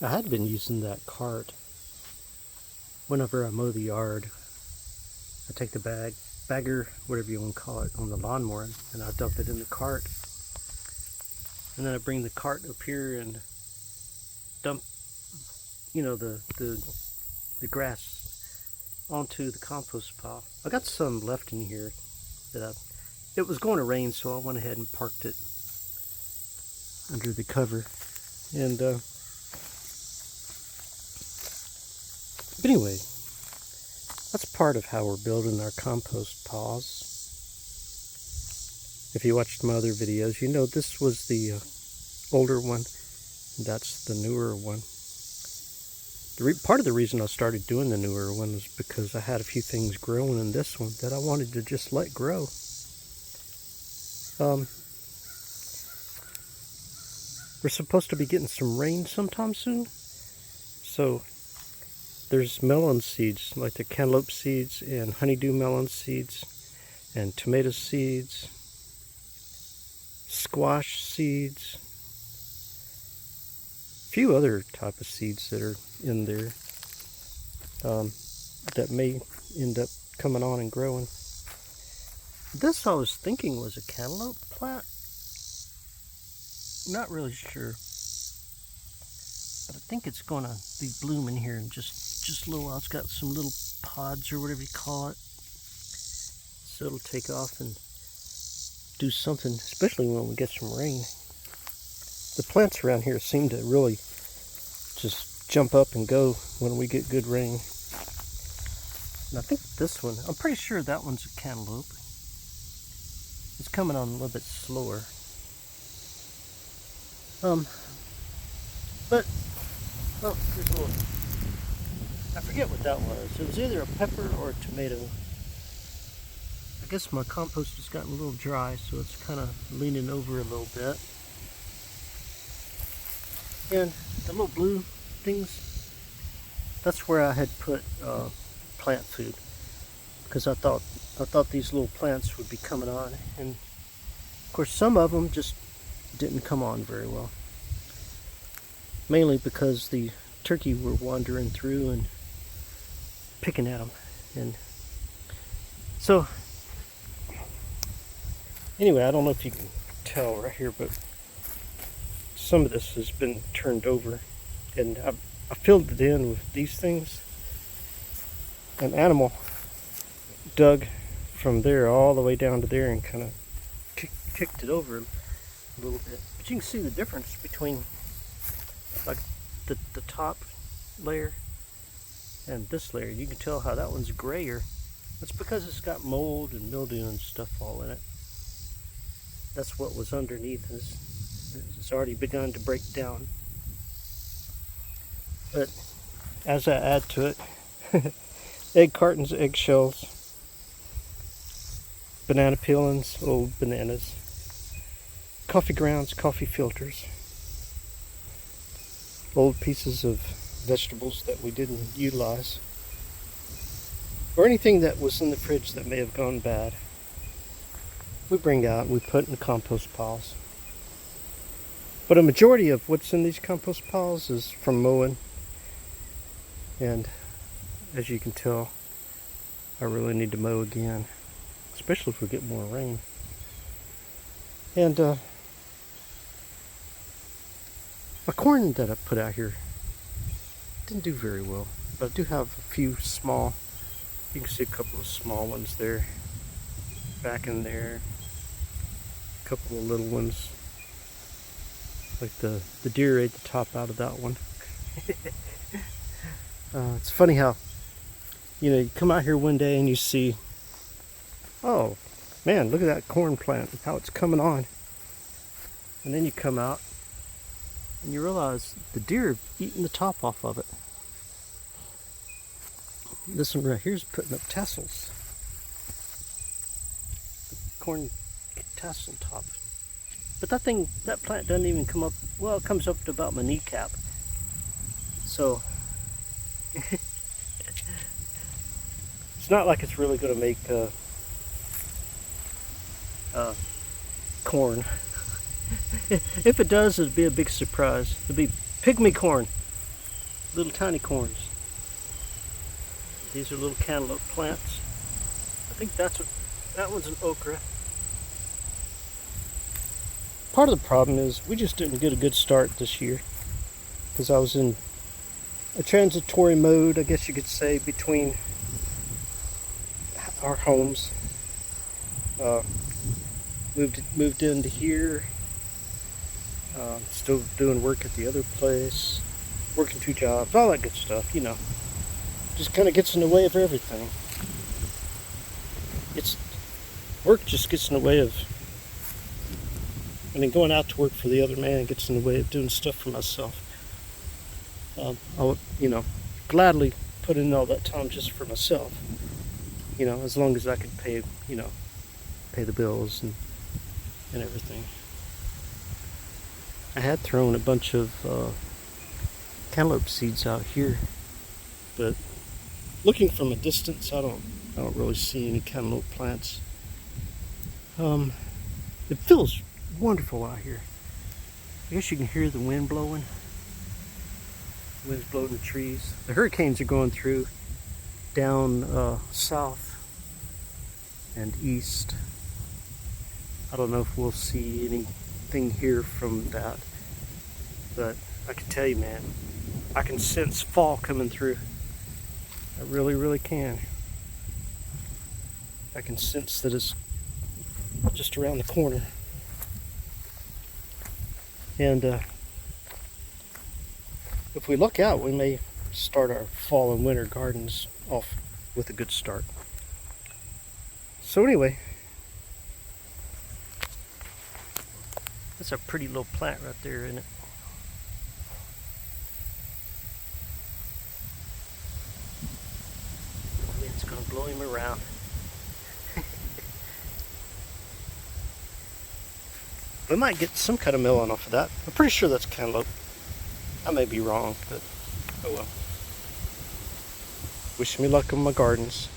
I had been using that cart whenever I mow the yard. I take the bagger, whatever you want to call it, on the lawnmower, and I dump it in the cart. And then I bring the cart up here and dump, the grass onto the compost pile. I got some left in here it was going to rain, so I went ahead and parked it under the cover. And but anyway, that's part of how we're building our compost piles. If you watched my other videos, you know this was the older one, and that's the newer one. Part of the reason I started doing the newer one is because I had a few things growing in this one that I wanted to just let grow. We're supposed to be getting some rain sometime soon, so there's melon seeds, like the cantaloupe seeds and honeydew melon seeds and tomato seeds, squash seeds, a few other type of seeds that are in there that may end up coming on and growing. This I was thinking was a cantaloupe plant. Not really sure, but I think it's gonna be blooming here in just a little while. It's got some little pods or whatever you call it, so it'll take off and do something, especially when we get some rain. The plants around here seem to really just jump up and go when we get good rain. And I think this one, I'm pretty sure that one's a cantaloupe. It's coming on a little bit slower. But, oh, here's a little, I forget what that was. It was either a pepper or a tomato. I guess my compost has gotten a little dry, so it's kind of leaning over a little bit. And the little blue things, that's where I had put plant food, because I thought these little plants would be coming on, and of course some of them just didn't come on very well, mainly because the turkey were wandering through and picking at them. And so anyway, I don't know if you can tell right here, but some of this has been turned over, and I filled it in with these things. An animal dug from there all the way down to there and kind of kicked it over a little bit. But you can see the difference between like the top layer and this layer. You can tell how that one's grayer. That's because it's got mold and mildew and stuff all in it. That's what was underneath. It's already begun to break down. But as I add to it, egg cartons, eggshells, banana peelings, old bananas, coffee grounds, coffee filters, old pieces of vegetables that we didn't utilize, or anything that was in the fridge that may have gone bad, we bring out and we put in the compost piles. But a majority of what's in these compost piles is from mowing, and as you can tell, I really need to mow again, especially if we get more rain. And my corn that I put out here didn't do very well, but I do have a few small, you can see a couple of small ones there, back in there, a couple of little ones, like the deer ate the top out of that one. It's funny how, you come out here one day and you see, oh man, look at that corn plant, how it's coming on. And then you come out and you realize the deer have eaten the top off of it. This one right here is putting up tassels. The corn tassel top. But that plant doesn't even come up, well, it comes up to about my kneecap. So, it's not like it's really going to make corn. If it does, it'd be a big surprise. It'd be pygmy corn. little tiny corns. These are little cantaloupe plants. I think that one's an okra. Part of the problem is we just didn't get a good start this year because I was in a transitory mode, I guess you could say, between our homes. Moved into here. Still doing work at the other place. Working 2 jobs, all that good stuff, you know. Just kind of gets in the way of everything. Work just gets in the way of, going out to work for the other man gets in the way of doing stuff for myself. I would, gladly put in all that time just for myself. As long as I could pay the bills and everything. I had thrown a bunch of cantaloupe seeds out here, but looking from a distance, I don't really see any cantaloupe plants. It feels wonderful out here. I guess you can hear the wind blowing. The wind's blowing the trees. The hurricanes are going through down south and east. I don't know if we'll see anything here from that, but I can tell you, man, I can sense fall coming through. I really, really can. I can sense that it's just around the corner. And if we look out, we may start our fall and winter gardens off with a good start. So anyway, that's a pretty little plant right there, isn't it? It's going to blow him around. We might get some kind of melon off of that. I'm pretty sure that's cantaloupe. I may be wrong, but oh well. Wish me luck on my gardens.